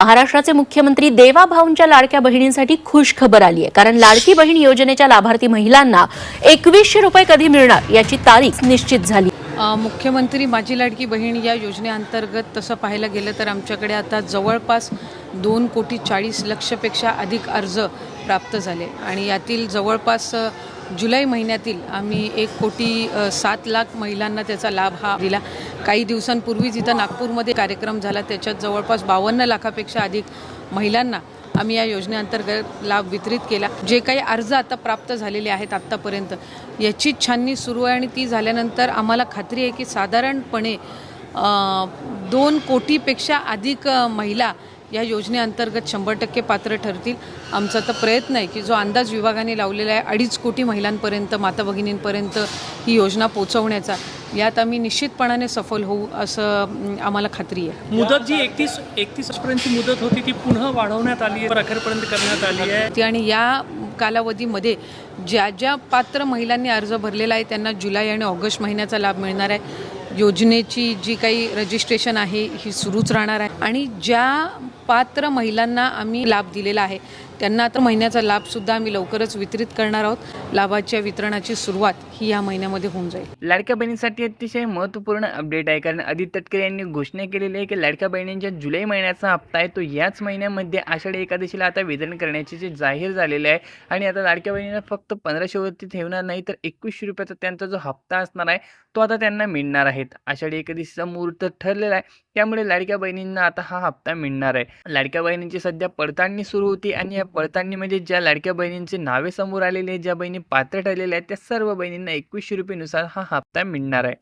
महाराष्ट्राचे मुख्यमंत्री देवाभाऊंच्या लाडक्या बहिणींसाठी खुश खबर आली आहे। कारण लाडकी बहीण योजनेच्या लाभार्थी महिलांना 2100 रुपये कधी मिळणार याची तारीख निश्चित झाली। मुख्यमंत्री माझी लाडकी बहीण या योजनेअंतर्गत तसं पाहायला गेलं तर आमच्याकडे आता जवळपास 2,40,00,00,000पेक्षा अधिक अर्ज प्राप्त झाले आणि यातील जवळपास जुलै महिन्यातील आम्ही 1,07,00,000 महिलांना त्याचा लाभ हा दिला। काही दिवसांपूर्वीच इथं नागपूरमध्ये कार्यक्रम झाला, त्याच्यात जवळपास 52 लाखापेक्षा अधिक महिलांना आम्ही या योजनेअंतर्गत लाभ वितरित केला। जे काही अर्ज आता प्राप्त झालेले आहेत आत्तापर्यंत याची छाननी सुरू आहे आणि ती झाल्यानंतर आम्हाला खात्री आहे की साधारणपणे 2 कोटीपेक्षा अधिक महिला या योजनेअंतर्गत 100% पात्र ठरतील। आमचा तर प्रयत्न आहे की जो अंदाज विभागाने लावलेला आहे 2.5 कोटी महिलांपर्यंत, माता भगिनींपर्यंत ही योजना पोहोचवण्याचा, यात आम्ही निश्चितपणाने सफल होऊ असं आम्हाला खात्री आहे। मुदत जी 31 पर्यंतची मुदत होती ती पुन्हा वाढवण्यात आली आहे, अखेरपर्यंत करण्यात आली आहे आणि या कालावधीमध्ये ज्या पात्र महिलांनी अर्ज भरलेला आहे त्यांना जुलै आणि ऑगस्ट महिन्याचा लाभ मिळणार आहे। योजनेची जी काही रजिस्ट्रेशन आहे ही सुरूच राहणार आहे आणि ज्या पात्र महिलांना आम्ही लाभ दिलेला आहे त्यांना आता महिन्याचा लाभसुद्धा आम्ही लवकरच वितरित करणार आहोत। लाभाच्या वितरणाची सुरुवात ही या महिन्यामध्ये होऊन जाईल। लाडक्या बहिणींसाठी अतिशय महत्त्वपूर्ण अपडेट आहे, कारण आदित्य तटकरे यांनी घोषणा केलेली आहे की लाडक्या बहिणींच्या जुलै महिन्याचा हप्ता आहे तो याच महिन्यामध्ये आषाढी एकादशीला आता वितरण करण्याचे जे जाहीर झालेले आहे आणि आता लाडक्या बहिणींना फक्त 1500 वरती ठेवणार नाही तर 2100 रुपयाचा त्यांचा जो हप्ता असणार आहे तो आता त्यांना मिळणार आहे। आषाढी एकादशीचा मुहूर्त ठरलेला आहे, त्यामुळे लाडक्या बहिणींना आता हा हप्ता मिळणार आहे। लाडक्या बहिणींची सध्या पडताळणी सुरू होती आणि या पडताळणीमध्ये ज्या लाडक्या बहिणींचे नावे समोर आलेले आहेत, ज्या बहिणी पात्र ठरलेल्या आहेत, त्या सर्व बहिणींना 2100 रुपयेनुसार हा हप्ता मिळणार आहे।